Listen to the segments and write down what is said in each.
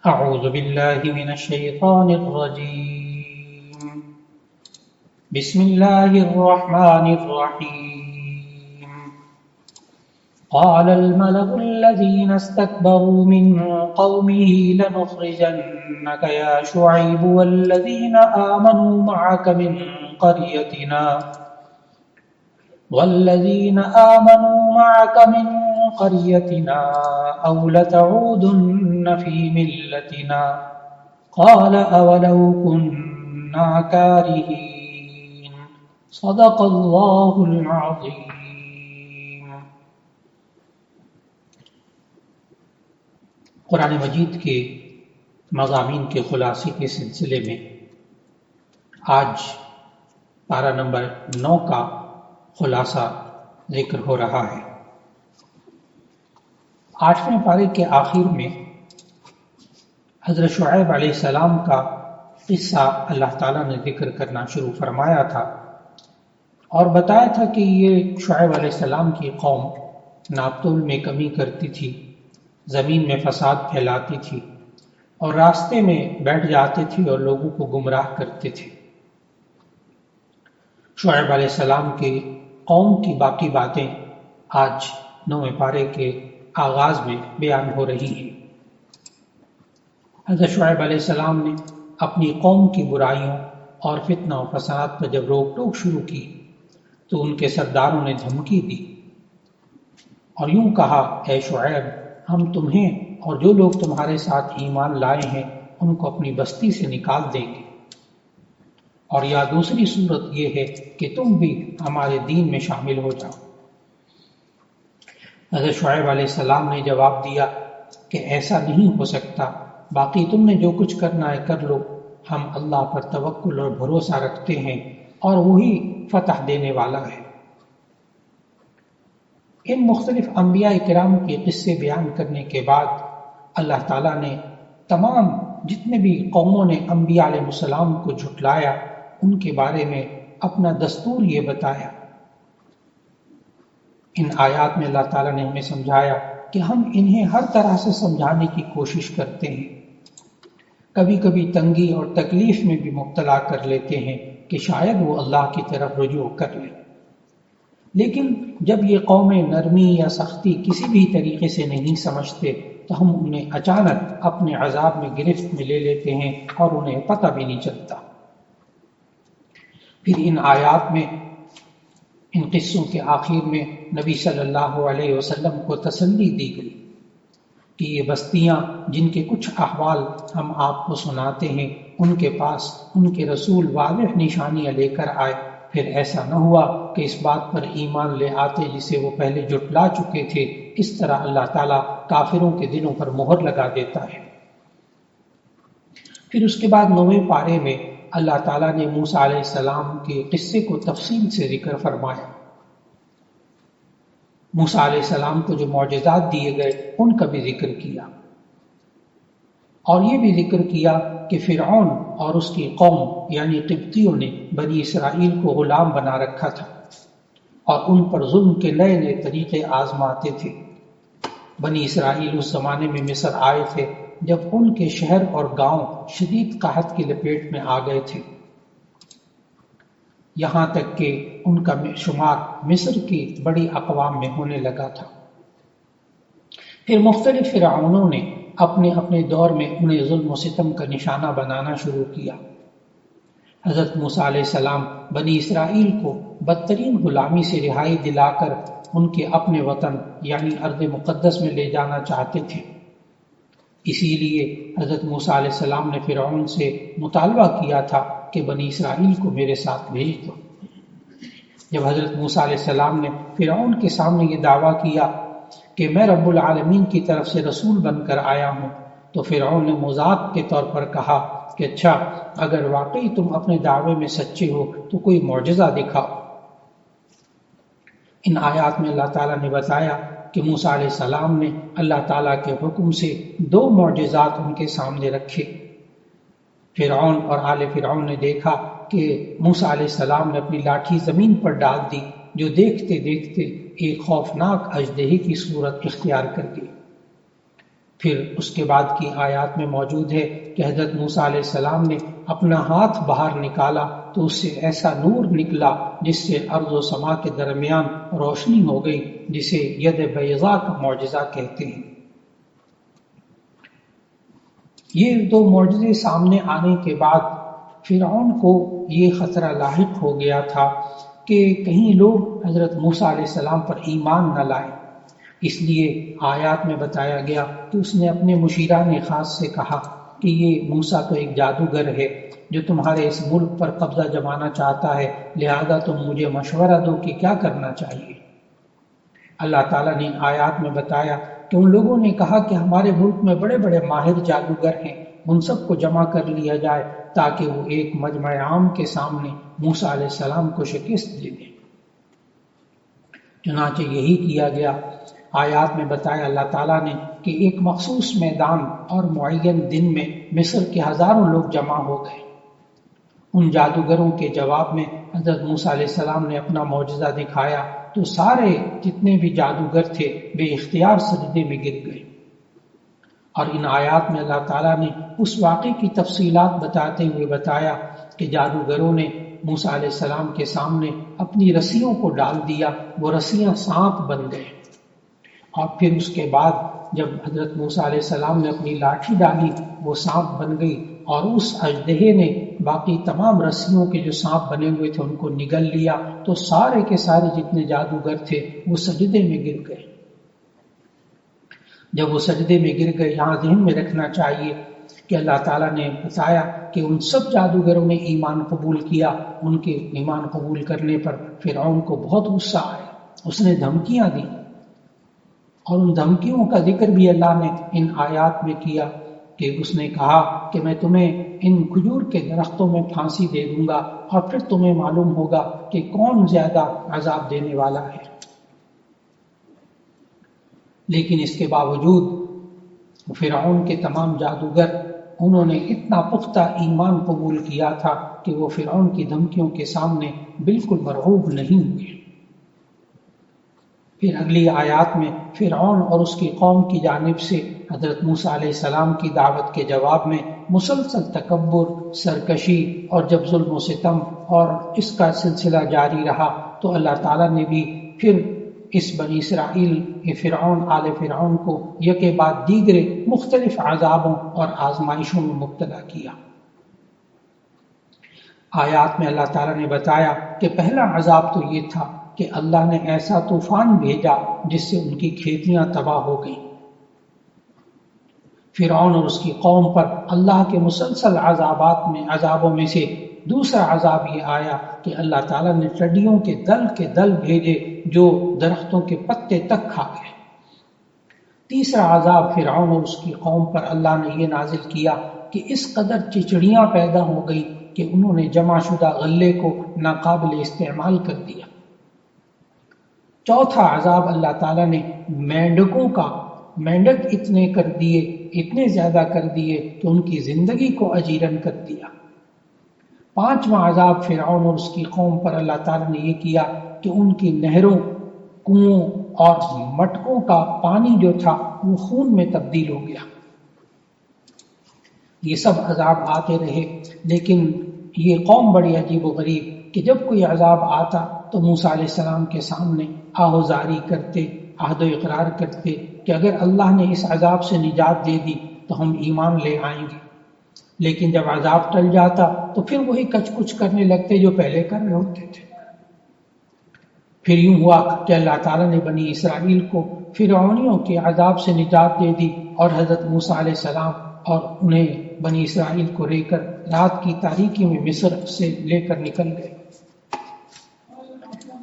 أعوذ بالله من الشيطان الرجيم بسم الله الرحمن الرحيم قال الملأ الذين استكبروا من قومه لنخرجنك يا شعيب والذين آمنوا معك من قريتنا أو لتعودن في ملتنا قال أولو كنا كارهين صدق اللہ العظیم۔ قرآن مجید کے مضامین کے خلاصے کے سلسلے میں آج پارہ نمبر 9 کا خلاصہ ذکر ہو رہا ہے۔ 8ویں پارے کے آخر میں حضرت شعیب علیہ السلام کا قصہ اللہ تعالیٰ نے ذکر کرنا شروع فرمایا تھا اور بتایا تھا کہ یہ شعیب علیہ السلام کی قوم ناپتول میں کمی کرتی تھی، زمین میں فساد پھیلاتی تھی اور راستے میں بیٹھ جاتے تھے اور لوگوں کو گمراہ کرتے تھے۔ شعیب علیہ السلام کی قوم کی باقی باتیں آج 9ویں پارے کے آغاز میں بیان ہو رہی ہیں۔ حضرت شعیب علیہ السلام نے اپنی قوم کی برائیوں اور فتنہ و فساد پر جب روک ٹوک شروع کی تو ان کے سرداروں نے دھمکی دی اور یوں کہا، اے شعیب، ہم تمہیں اور جو لوگ تمہارے ساتھ ایمان لائے ہیں ان کو اپنی بستی سے نکال دیں گے، اور یا دوسری صورت یہ ہے کہ تم بھی ہمارے دین میں شامل ہو جاؤ۔ حضرت شعیب علیہ السلام نے جواب دیا کہ ایسا نہیں ہو سکتا، باقی تم نے جو کچھ کرنا ہے کر لو، ہم اللہ پر توکل اور بھروسہ رکھتے ہیں اور وہی فتح دینے والا ہے۔ ان مختلف انبیاء کرام کے قصے بیان کرنے کے بعد اللہ تعالیٰ نے تمام جتنے بھی قوموں نے انبیاء علیہ السلام کو جھٹلایا ان کے بارے میں اپنا دستور یہ بتایا۔ ان آیات میں اللہ تعالیٰ نے ہمیں سمجھایا کہ ہم انہیں ہر طرح سے سمجھانے کی کوشش کرتے ہیں، کبھی کبھی تنگی اور تکلیف میں بھی مبتلا کر لیتے ہیں کہ شاید وہ اللہ کی طرف رجوع کر لیں، لیکن جب یہ قومیں نرمی یا سختی کسی بھی طریقے سے نہیں سمجھتے تو ہم انہیں اچانک اپنے عذاب میں گرفت میں لے لیتے ہیں اور انہیں پتہ بھی نہیں چلتا۔ پھر ان آیات میں ان قصوں کے آخر میں نبی صلی اللہ علیہ وسلم کو تسلی دی گئی کہ یہ بستیاں جن کے کچھ احوال ہم آپ کو سناتے ہیں ان کے پاس ان کے رسول واضح نشانیاں لے کر آئے، پھر ایسا نہ ہوا کہ اس بات پر ایمان لے آتے جسے وہ پہلے جھٹلا چکے تھے۔ اس طرح اللہ تعالیٰ کافروں کے دلوں پر مہر لگا دیتا ہے۔ پھر اس کے بعد 9ویں پارے میں اللہ تعالیٰ نے موسیٰ علیہ السلام کے قصے کو تفصیل سے ذکر فرمایا۔ موسیٰ علیہ السلام کو جو معجزات دیے گئے ان کا بھی ذکر کیا، اور یہ بھی ذکر کیا کہ فرعون اور اس کی قوم یعنی قبطیوں نے بنی اسرائیل کو غلام بنا رکھا تھا اور ان پر ظلم کے نئے نئے طریقے آزماتے تھے۔ بنی اسرائیل اس زمانے میں مصر آئے تھے جب ان کے شہر اور گاؤں شدید قحط کی لپیٹ میں آ گئے تھے، یہاں تک کہ ان کا شمار مصر کی بڑی اقوام میں ہونے لگا تھا۔ پھر مختلف فرعونوں نے اپنے اپنے دور میں انہیں ظلم و ستم کا نشانہ بنانا شروع کیا۔ حضرت موسیٰ علیہ السلام بنی اسرائیل کو بدترین غلامی سے رہائی دلا کر ان کے اپنے وطن یعنی ارض مقدس میں لے جانا چاہتے تھے۔ اسی لیے حضرت موسیٰ علیہ السلام نے فرعون سے مطالبہ کیا تھا کہ بنی اسرائیل کو میرے ساتھ بھیج دو۔ جب حضرت موسیٰ علیہ السلام نے فرعون کے سامنے یہ دعویٰ کیا کہ میں رب العالمین کی طرف سے رسول بن کر آیا ہوں، تو فرعون نے مذاق کے طور پر کہا کہ اچھا، اگر واقعی تم اپنے دعوے میں سچے ہو تو کوئی معجزہ دکھاؤ۔ ان آیات میں اللہ تعالیٰ نے بتایا کہ موسیٰ علیہ السلام نے اللہ تعالیٰ کے حکم سے 2 معجزات ان کے سامنے رکھے۔ فرعون اور آل فرعون نے دیکھا کہ موسیٰ علیہ السلام نے اپنی لاٹھی زمین پر ڈال دی، جو دیکھتے دیکھتے ایک خوفناک اژدہے کی صورت اختیار کر گئی۔ پھر اس کے بعد کی آیات میں موجود ہے کہ حضرت موسیٰ علیہ السلام نے اپنا ہاتھ باہر نکالا تو اس سے ایسا نور نکلا جس سے ارض و سما کے درمیان روشنی ہو گئی، جسے ید بیضاء کا معجزہ کہتے ہیں۔ یہ دو معجزے سامنے آنے کے بعد فرعون کو یہ خطرہ لاحق ہو گیا تھا کہ کہیں لوگ حضرت موسیٰ علیہ السلام پر ایمان نہ لائیں، اس لیے آیات میں بتایا گیا کہ اس نے اپنے مشیران خاص سے کہا کہ یہ موسیٰ تو ایک جادوگر ہے جو تمہارے اس ملک پر قبضہ جمانا چاہتا ہے، لہذا تم مجھے مشورہ دو کہ کیا کرنا چاہیے۔ اللہ تعالیٰ نے آیات میں بتایا کہ ان لوگوں نے کہا کہ ہمارے ملک میں بڑے بڑے ماہر جادوگر ہیں، ان سب کو جمع کر لیا جائے تاکہ وہ ایک مجمع عام کے سامنے موسیٰ علیہ السلام کو شکست دے دیں۔ چنانچہ یہی کیا گیا۔ آیات میں بتایا اللہ تعالیٰ نے کہ ایک مخصوص میدان اور معین دن میں مصر کے ہزاروں لوگ جمع ہو گئے۔ ان جادوگروں کے جواب میں حضرت موسیٰ علیہ السلام نے اپنا معجزہ دکھایا تو سارے جتنے بھی جادوگر تھے بے اختیار سجدے میں گر گئے۔ اور ان آیات میں اللہ تعالیٰ نے اس واقعے کی تفصیلات بتاتے ہوئے بتایا کہ جادوگروں نے موسیٰ علیہ السلام کے سامنے اپنی رسیوں کو ڈال دیا، وہ رسیاں سانپ بن گئے، اور پھر اس کے بعد جب حضرت موسیٰ علیہ السلام نے اپنی لاٹھی ڈالی وہ سانپ بن گئی، اور اس اژدہے نے باقی تمام رسیوں کے جو سانپ بنے ہوئے تھے ان کو نگل لیا، تو سارے کے سارے جتنے جادوگر تھے وہ سجدے میں گر گئے۔ جب وہ سجدے میں گر گئے، یہاں ذہن میں رکھنا چاہیے کہ اللہ تعالیٰ نے بتایا کہ ان سب جادوگروں نے ایمان قبول کیا۔ ان کے ایمان قبول کرنے پر فرعون کو بہت غصہ آیا، اس نے دھمکیاں دی، اور ان دھمکیوں کا ذکر بھی اللہ نے ان آیات میں کیا کہ اس نے کہا کہ میں تمہیں ان کھجور کے درختوں میں پھانسی دے دوں گا، اور پھر تمہیں معلوم ہوگا کہ کون زیادہ عذاب دینے والا ہے۔ لیکن اس کے باوجود فرعون کے تمام جادوگر انہوں نے اتنا پختہ ایمان قبول کیا تھا کہ وہ فرعون کی دھمکیوں کے سامنے بالکل مرعوب نہیں ہوئے۔ پھر اگلی آیات میں فرعون اور اس کی قوم کی جانب سے حضرت موسیٰ علیہ السلام کی دعوت کے جواب میں مسلسل تکبر، سرکشی اور جب ظلم و ستم اور اس کا سلسلہ جاری رہا تو اللہ تعالیٰ نے بھی پھر اس بنی اسرائیل فرعون آل فرعون کو یکے بعد دیگرے مختلف عذابوں اور آزمائشوں میں مبتلا کیا۔ آیات میں اللہ تعالیٰ نے بتایا کہ پہلا عذاب تو یہ تھا کہ اللہ نے ایسا طوفان بھیجا جس سے ان کی کھیتیاں تباہ ہو گئیں۔ فرعون اور اس کی قوم پر اللہ کے مسلسل عذابوں میں سے دوسرا عذاب یہ آیا کہ اللہ تعالیٰ نے ٹڈیوں کے دل بھیجے جو درختوں کے پتے تک کھا گئے۔ تیسرا عذاب فرعون اور اس کی قوم پر اللہ نے یہ نازل کیا کہ اس قدر چچڑیاں پیدا ہو گئی کہ انہوں نے جمع شدہ غلے کو ناقابل استعمال کر دیا۔ چوتھا عذاب اللہ تعالیٰ نے مینڈک اتنے زیادہ کر دیے کہ ان کی زندگی کو اجیرن کر دیا۔ پانچواں عذاب فرعون اور اس کی قوم پر اللہ تعالیٰ نے یہ کیا کہ ان کی نہروں، کنووں اور مٹکوں کا پانی جو تھا وہ خون میں تبدیل ہو گیا۔ یہ سب عذاب آتے رہے، لیکن یہ قوم بڑی عجیب و غریب کہ جب کوئی عذاب آتا تو موسیٰ علیہ السلام کے سامنے آہوزاری کرتے، عہد و اقرار کرتے کہ اگر اللہ نے اس عذاب سے نجات دے دی تو ہم ایمان لے آئیں گے، لیکن جب عذاب ٹل جاتا تو پھر وہی کچھ کچھ کرنے لگتے جو پہلے کر رہے ہوتے تھے۔ پھر یوں ہوا کہ اللہ تعالیٰ نے بنی اسرائیل کو فرعونیوں کے عذاب سے نجات دے دی، اور حضرت موسیٰ علیہ السلام اور انہیں بنی اسرائیل کو لے کر رات کی تاریکی میں مصر سے لے کر نکل گئے۔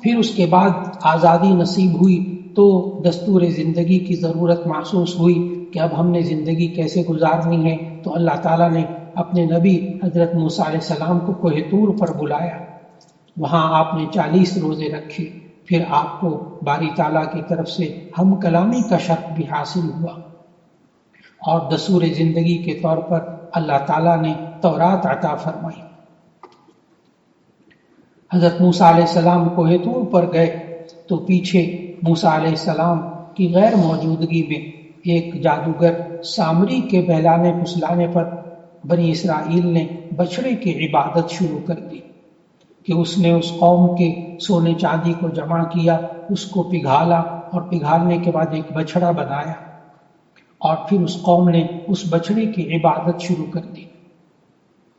پھر اس کے بعد آزادی نصیب ہوئی تو دستور زندگی کی ضرورت محسوس ہوئی کہ اب ہم نے زندگی کیسے گزارنی ہے، تو اللہ تعالیٰ نے اپنے نبی حضرت موسیٰ علیہ السلام کو کوہ طور پر بلایا۔ وہاں آپ نے 40 روزے رکھے، پھر آپ کو باری تعالیٰ کی طرف سے ہم کلامی کا شرف بھی حاصل ہوا، اور دستور زندگی کے طور پر اللہ تعالیٰ نے تورات عطا فرمائی۔ حضرت موسیٰ علیہ السلام کوہ طور پر گئے تو پیچھے موسیٰ علیہ السلام کی غیر موجودگی میں ایک جادوگر سامری کے بہلانے پھسلانے پر بنی اسرائیل نے بچڑے کی عبادت شروع کر دی کہ اس نے اس قوم کے سونے چاندی کو جمع کیا، اس کو پگھالا اور پگھالنے کے بعد ایک بچڑا بنایا، اور پھر اس قوم نے اس بچڑے کی عبادت شروع کر دی۔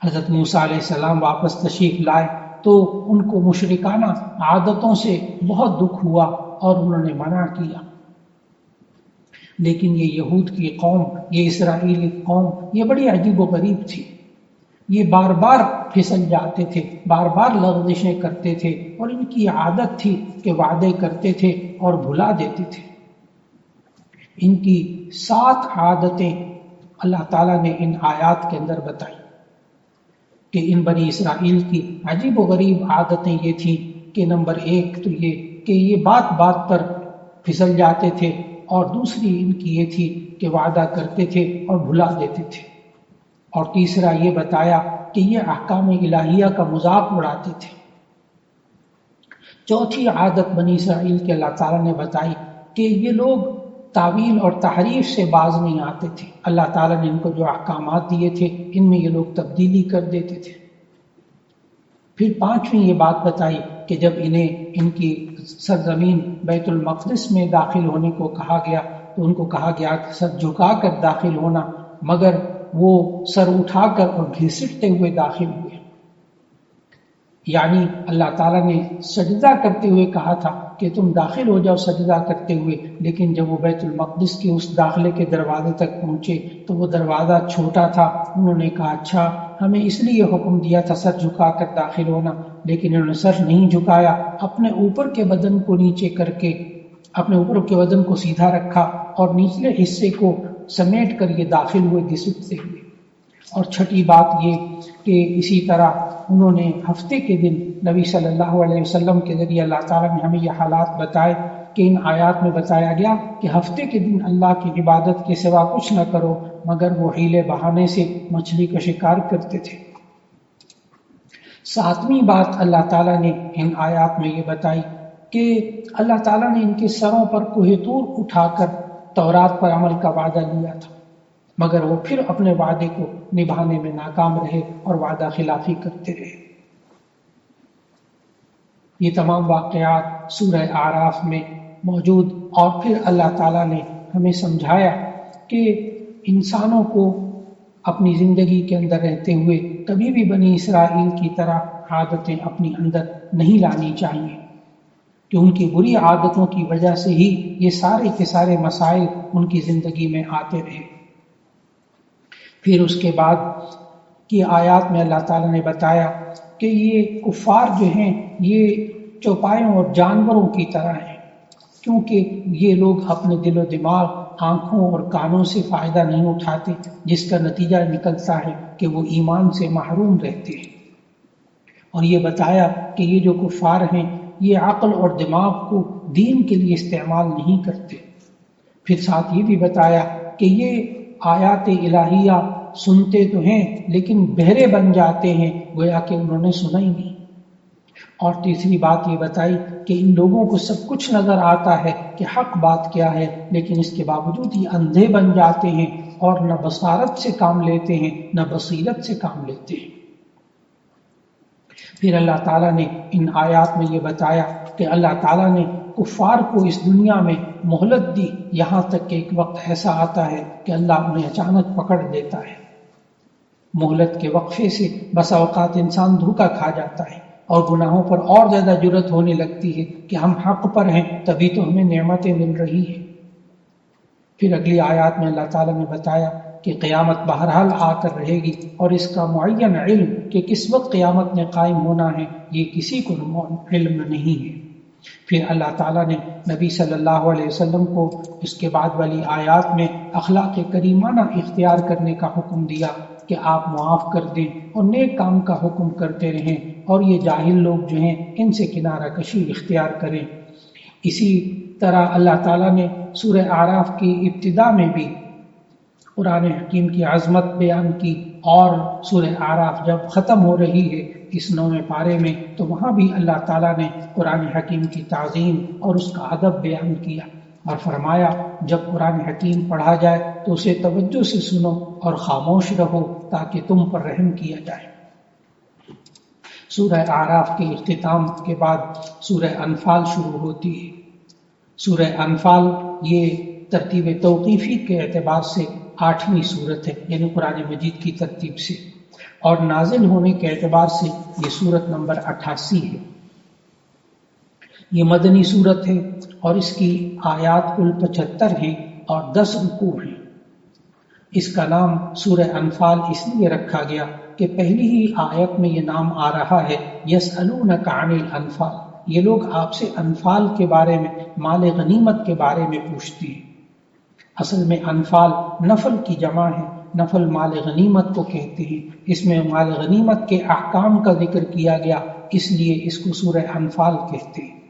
حضرت موسیٰ علیہ السلام واپس تشریف لائے تو ان کو مشرکانہ عادتوں سے بہت دکھ ہوا اور انہوں نے منع کیا، لیکن یہ یہود کی قوم، یہ اسرائیلی قوم، یہ بڑی عجیب و غریب تھی۔ یہ بار بار پھسل جاتے تھے، بار بار لغزشیں کرتے تھے، اور ان کی عادت تھی کہ وعدے کرتے تھے اور بھلا دیتے تھے۔ ان کی 7 عادتیں اللہ تعالیٰ نے ان آیات کے اندر بتائی کہ ان بنی اسرائیل کی عجیب و غریب عادتیں یہ تھیں کہ نمبر 1 تو یہ کہ یہ بات بات پر پھسل جاتے تھے، اور دوسری ان کی یہ تھی کہ وعدہ کرتے تھے اور بھلا دیتے تھے، اور تیسرا یہ بتایا کہ یہ احکام الہیہ کا مذاق اڑاتے تھے۔ چوتھی عادت بنی اسرائیل کے اللہ تعالیٰ نے بتائی کہ یہ لوگ تعویل اور تحریف سے باز نہیں آتے تھے۔ اللہ تعالیٰ نے ان کو جو احکامات دیے تھے ان میں یہ لوگ تبدیلی کر دیتے تھے۔ پھر 5ویں یہ بات بتائی کہ جب انہیں ان کی سرزمین بیت المقدس میں داخل ہونے کو کہا گیا تو ان کو کہا گیا کہ سر جھکا کر داخل ہونا، مگر وہ سر اٹھا کر اور گھسٹتے ہوئے داخل ہوئے۔ یعنی اللہ تعالیٰ نے سجدہ کرتے ہوئے کہا تھا کہ تم داخل ہو جاؤ سجدہ کرتے ہوئے، لیکن جب وہ بیت المقدس کے اس داخلے کے دروازے تک پہنچے تو وہ دروازہ چھوٹا تھا۔ انہوں نے کہا اچھا ہمیں اس لیے حکم دیا تھا سر جھکا کر داخل ہونا، لیکن انہوں نے سر نہیں جھکایا، اپنے اوپر کے بدن کو نیچے کر کے اپنے اوپر کے بدن کو سیدھا رکھا اور نچلے حصے کو سمیٹ کر یہ داخل ہوئے گھسٹتے ہوئے۔ اور چھٹی بات یہ کہ اسی طرح انہوں نے ہفتے کے دن نبی صلی اللہ علیہ وسلم کے ذریعے اللہ تعالیٰ نے ہمیں یہ حالات بتائے کہ ان آیات میں بتایا گیا کہ ہفتے کے دن اللہ کی عبادت کے سوا کچھ نہ کرو، مگر وہ حیلے بہانے سے مچھلی کا شکار کرتے تھے۔ 7ویں بات اللہ تعالیٰ نے ان آیات میں یہ بتائی کہ اللہ تعالیٰ نے ان کے سروں پر کوہ طور اٹھا کر تورات پر عمل کا وعدہ لیا تھا، مگر وہ پھر اپنے وعدے کو نبھانے میں ناکام رہے اور وعدہ خلافی کرتے رہے۔ یہ تمام واقعات سورہ اعراف میں موجود، اور پھر اللہ تعالیٰ نے ہمیں سمجھایا کہ انسانوں کو اپنی زندگی کے اندر رہتے ہوئے کبھی بھی بنی اسرائیل کی طرح عادتیں اپنی اندر نہیں لانی چاہیے، کہ ان کی بری عادتوں کی وجہ سے ہی یہ سارے کے سارے مسائل ان کی زندگی میں آتے رہے۔ پھر اس کے بعد کی آیات میں اللہ تعالیٰ نے بتایا کہ یہ کفار جو ہیں یہ چوپایوں اور جانوروں کی طرح ہیں، کیونکہ یہ لوگ اپنے دل و دماغ، آنکھوں اور کانوں سے فائدہ نہیں اٹھاتے، جس کا نتیجہ نکلتا ہے کہ وہ ایمان سے محروم رہتے ہیں۔ اور یہ بتایا کہ یہ جو کفار ہیں یہ عقل اور دماغ کو دین کے لیے استعمال نہیں کرتے۔ پھر ساتھ یہ بھی بتایا کہ یہ آیات الہیہ سنتے تو ہیں لیکن بہرے بن جاتے ہیں، گویا کہ انہوں نے سنا ہی نہیں۔ اور تیسری بات یہ بتائی کہ ان لوگوں کو سب کچھ نظر آتا ہے کہ حق بات کیا ہے، لیکن اس کے باوجود یہ اندھے بن جاتے ہیں اور نہ بصارت سے کام لیتے ہیں نہ بصیرت سے کام لیتے ہیں۔ پھر اللہ تعالیٰ نے ان آیات میں یہ بتایا کہ اللہ تعالیٰ نے کفار کو اس دنیا میں مہلت دی، یہاں تک کہ ایک وقت ایسا آتا ہے کہ اللہ انہیں اچانک پکڑ دیتا ہے۔ مہلت کے وقفے سے بسا اوقات انسان دھوکا کھا جاتا ہے اور گناہوں پر اور زیادہ جرأت ہونے لگتی ہے کہ ہم حق پر ہیں تبھی تو ہمیں نعمتیں مل رہی ہیں۔ پھر اگلی آیات میں اللہ تعالیٰ نے بتایا کہ قیامت بہرحال آ کر رہے گی، اور اس کا معین علم کہ کس وقت قیامت نے قائم ہونا ہے یہ کسی کو علم نہیں ہے۔ پھر اللہ تعالیٰ نے نبی صلی اللہ علیہ وسلم کو اس کے بعد والی آیات میں اخلاق کریمانہ اختیار کرنے کا حکم دیا کہ آپ معاف کر دیں اور نیک کام کا حکم کرتے رہیں، اور یہ جاہل لوگ جو ہیں ان سے کنارہ کشی اختیار کریں۔ اسی طرح اللہ تعالیٰ نے سورہ اعراف کی ابتدا میں بھی قرآن حکیم کی عظمت بیان کی، اور سورہ اعراف جب ختم ہو رہی ہے اس 9ویں پارے میں تو وہاں بھی اللہ تعالیٰ نے قرآن حکیم کی تعظیم اور اس کا ادب بیان کیا، اور فرمایا جب قرآن حکیم پڑھا جائے تو اسے توجہ سے سنو اور خاموش رہو تاکہ تم پر رحم کیا جائے۔ سورہ اعراف کے اختتام کے بعد سورہ انفال شروع ہوتی ہے۔ سورہ انفال یہ ترتیب توقیفی کے اعتبار سے 8ویں سورت ہے، یعنی قرآن مجید کی ترتیب سے، اور نازل ہونے کے اعتبار سے یہ سورت نمبر 88 ہے۔ یہ مدنی سورت ہے اور اس کی آیات کل 75 ہیں اور 10 رکوع ہیں۔ اس کا نام سورہ انفال اس لیے رکھا گیا کہ پہلی ہی آیت میں یہ نام آ رہا ہے، یسألونک عن الانفال، یہ لوگ آپ سے انفال کے بارے میں، مال غنیمت کے بارے میں پوچھتے ہیں۔ اصل میں انفال نفل کی جمع ہے، نفل مال غنیمت کو کہتے ہیں۔ اس میں مال غنیمت کے احکام کا ذکر کیا گیا، اس لیے اس کو سورہ انفال کہتے ہیں۔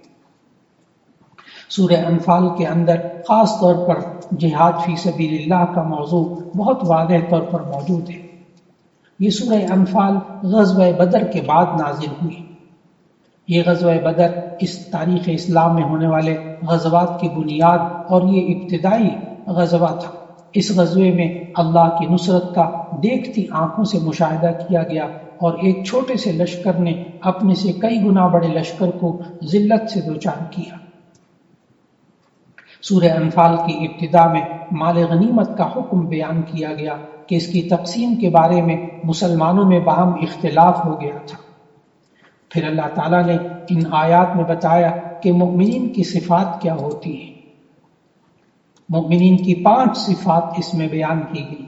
سورہ انفال کے اندر خاص طور پر جہاد فی سبیل اللہ کا موضوع بہت واضح طور پر موجود ہے۔ یہ سورہ انفال غزوہ بدر کے بعد نازل ہوئی۔ یہ غزوہ بدر اس تاریخ اسلام میں ہونے والے غزوات کی بنیاد اور یہ ابتدائی غزوہ تھا۔ اس غزوے میں اللہ کی نصرت کا دیکھتی آنکھوں سے مشاہدہ کیا گیا اور ایک چھوٹے سے لشکر نے اپنے سے کئی گنا بڑے لشکر کو ذلت سے دوچار کیا۔ سورہ انفال کی ابتدا میں مال غنیمت کا حکم بیان کیا گیا کہ اس کی تقسیم کے بارے میں مسلمانوں میں باہم اختلاف ہو گیا تھا۔ پھر اللہ تعالیٰ نے ان آیات میں بتایا کہ مؤمنین کی صفات کیا ہوتی ہیں۔ مؤمنین کی 5 صفات اس میں بیان کی گئی۔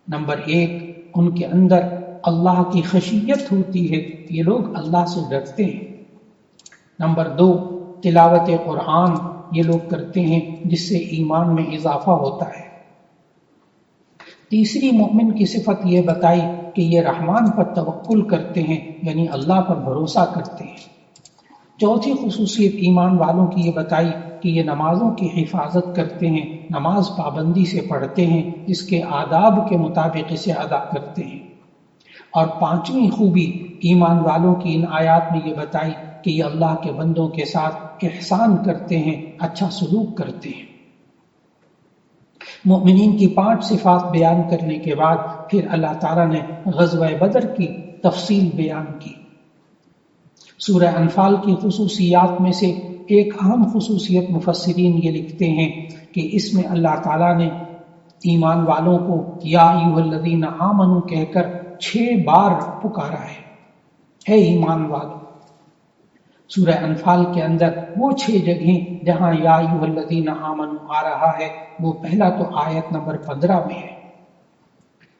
نمبر 1، ان کے اندر اللہ کی خشیت ہوتی ہے، یہ لوگ اللہ سے ڈرتے ہیں۔ نمبر 2، تلاوت قرآن یہ لوگ کرتے ہیں جس سے ایمان میں اضافہ ہوتا ہے۔ تیسری مومن کی صفت یہ بتائی کہ یہ رحمان پر توکل کرتے ہیں، یعنی اللہ پر بھروسہ کرتے ہیں۔ چوتھی خصوصیت ایمان والوں کی یہ بتائی کہ یہ نمازوں کی حفاظت کرتے ہیں، نماز پابندی سے پڑھتے ہیں، اس کے آداب کے مطابق اسے ادا کرتے ہیں۔ اور 5ویں خوبی ایمان والوں کی ان آیات میں یہ بتائی کہ یہ اللہ کے بندوں کے ساتھ احسان کرتے ہیں، اچھا سلوک کرتے ہیں۔ مومنین کی 5 صفات بیان کرنے کے بعد پھر اللہ تعالیٰ نے غزوہ بدر کی تفصیل بیان کی۔ سورہ انفال کی خصوصیات میں سے ایک اہم خصوصیت مفسرین یہ لکھتے ہیں کہ اس میں اللہ تعالیٰ نے ایمان والوں کو یا ایھا الذین آمنوا کہہ کر 6 بار پکارا ہے، اے ایمان والو۔ سورہ انفال کے اندر وہ 6 جگہیں جہاں یا ایھا الذین آمنوا آ رہا ہے، وہ پہلا تو آیت نمبر 15 میں ہے،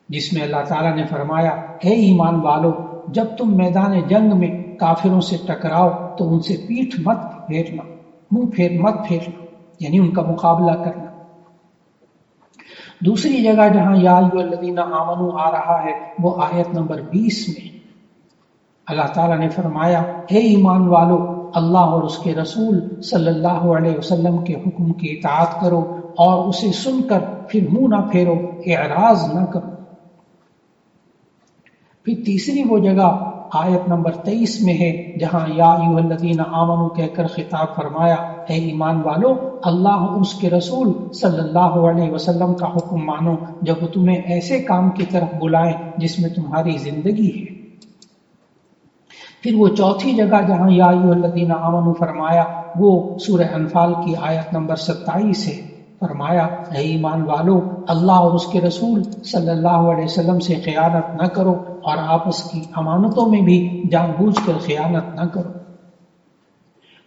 جس میں اللہ تعالیٰ نے فرمایا، اے ایمان والو، جب تم میدان جنگ میں کافروں سے ٹکراؤ تو ان سے پیٹھ مت پھیرنا، منہ مت پھیرنا، یعنی ان کا مقابلہ کرنا۔ دوسری جگہ جہاں یا ایھا الذین آمنوا آ رہا ہے وہ آیت نمبر 20 میں۔ اللہ تعالیٰ نے فرمایا، اے ایمان والو، اللہ اور اس کے رسول صلی اللہ علیہ وسلم کے حکم کی اطاعت کرو اور اسے سن کر پھر منہ نہ پھیرو، اعراض نہ کرو۔ پھر تیسری وہ جگہ آیت نمبر 23 میں ہے جہاں یا ایھا الذین آمنوا کہہ کر خطاب فرمایا، اے ایمان والو، اللہ اور اس کے رسول صلی اللہ علیہ وسلم کا حکم مانو جب وہ تمہیں ایسے کام کی طرف بلائیں جس میں تمہاری زندگی ہے۔ پھر وہ چوتھی جگہ جہاں یا ایھا الذین آمنوا فرمایا وہ سورہ انفال کی آیت نمبر 27 ہے۔ فرمایا، اے ایمان والو، اللہ اور اس کے رسول صلی اللہ علیہ وسلم سے خیانت نہ کرو اور آپس کی امانتوں میں بھی جان بوجھ کر خیانت نہ کرو۔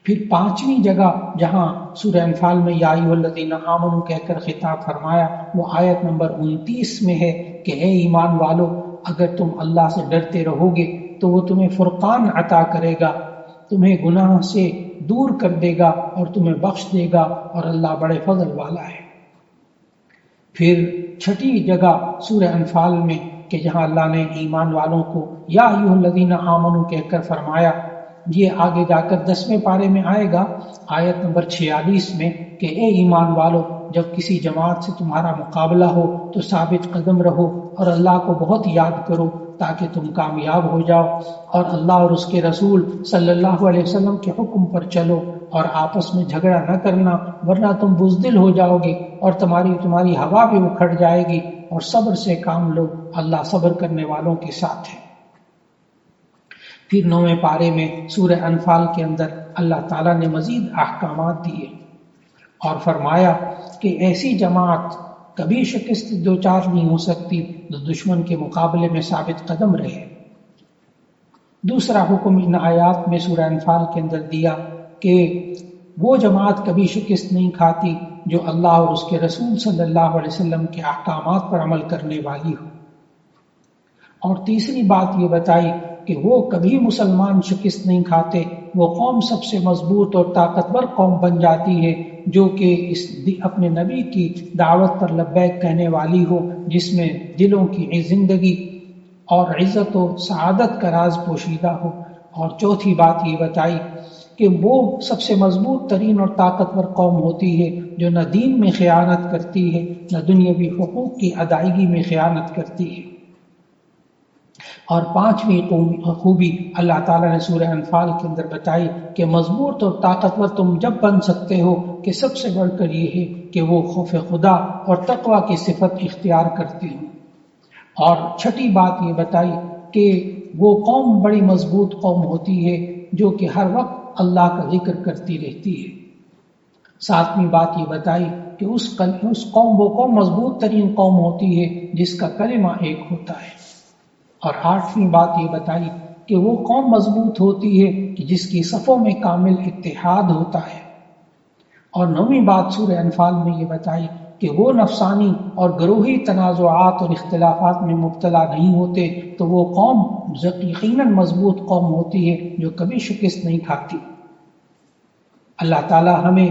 پھر 5ویں جگہ جہاں سورہ انفال میں یا ایھا الذین آمنوا کہہ کر خطاب فرمایا وہ آیت نمبر 29 میں ہے کہ اے ایمان والو، اگر تم اللہ سے ڈرتے رہو گے تو وہ تمہیں فرقان عطا کرے گا، تمہیں گناہ سے دور کر دے گا اور تمہیں بخش دے گا، اور اللہ بڑے فضل والا ہے۔ پھر 6ٹھی جگہ سورہ انفال میں کہ جہاں اللہ نے ایمان والوں کو یا ایھا الذین آمنوا کہہ کر فرمایا یہ آگے جا کر 10ویں پارے میں آئے گا، آیت نمبر 46 میں، کہ اے ایمان والو، جب کسی جماعت سے تمہارا مقابلہ ہو تو ثابت قدم رہو اور اللہ کو بہت یاد کرو تاکہ تم کامیاب ہو جاؤ، اور اللہ اور اس کے رسول صلی اللہ علیہ وسلم کے حکم پر چلو، اور آپس میں جھگڑا نہ کرنا ورنہ تم بزدل ہو جاؤ گے اور تمہاری ہوا بھی اکھڑ جائے گی، اور صبر سے کام لو، اللہ صبر کرنے والوں کے ساتھ ہے۔ پھر 9ویں پارے میں سورہ انفال کے اندر اللہ تعالیٰ نے مزید احکامات دیے اور فرمایا کہ ایسی جماعت کبھی شکست دوچار نہیں ہو سکتی جو دشمن کے مقابلے میں ثابت قدم رہے۔ دوسرا حکم ان آیات میں سورہ انفال کے اندر دیا کہ وہ جماعت کبھی شکست نہیں کھاتی جو اللہ اور اس کے رسول صلی اللہ علیہ وسلم کے احکامات پر عمل کرنے والی ہو۔ اور تیسری بات یہ بتائی کہ وہ کبھی مسلمان شکست نہیں کھاتے، وہ قوم سب سے مضبوط اور طاقتور قوم بن جاتی ہے جو کہ اپنے نبی کی دعوت پر لبیک کہنے والی ہو، جس میں دلوں کی زندگی اور عزت و سعادت کا راز پوشیدہ ہو۔ اور چوتھی بات یہ بتائی کہ وہ سب سے مضبوط ترین اور طاقتور قوم ہوتی ہے جو نہ دین میں خیانت کرتی ہے نہ دنیاوی حقوق کی ادائیگی میں خیانت کرتی ہے۔ اور پانچویں خوبی اللہ تعالیٰ نے سورہ انفال کے اندر بتائی کہ مضبوط اور طاقتور تم جب بن سکتے ہو کہ سب سے بڑھ کر یہ ہے کہ وہ خوف خدا اور تقوی کی صفت اختیار کرتے ہوں۔ اور چھٹی بات یہ بتائی کہ وہ قوم بڑی مضبوط قوم ہوتی ہے جو کہ ہر وقت اللہ کا ذکر کرتی رہتی ہے۔ ساتویں بات یہ بتائی کہ وہ قوم مضبوط ترین قوم ہوتی ہے جس کا کلمہ ایک ہوتا ہے۔ اور آٹھویں بات یہ بتائی کہ وہ قوم مضبوط ہوتی ہے کہ جس کی صفوں میں کامل اتحاد ہوتا ہے۔ اور 9ویں بات سورہ انفال میں یہ بتائی کہ وہ نفسانی اور گروہی تنازعات اور اختلافات میں مبتلا نہیں ہوتے، تو وہ قوم یقیناً مضبوط قوم ہوتی ہے جو کبھی شکست نہیں کھاتی۔ اللہ تعالی ہمیں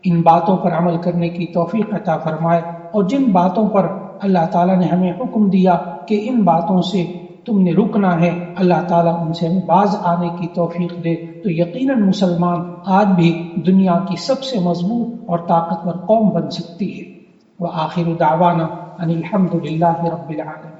ان باتوں پر عمل کرنے کی توفیق عطا فرمائے، اور جن باتوں پر اللہ تعالیٰ نے ہمیں حکم دیا کہ ان باتوں سے تم نے رکنا ہے، اللہ تعالیٰ ان سے ہمیں باز آنے کی توفیق دے، تو یقیناً مسلمان آج بھی دنیا کی سب سے مضبوط اور طاقتور قوم بن سکتی ہے۔ وآخر دعوانا ان الحمد للہ رب العالمین۔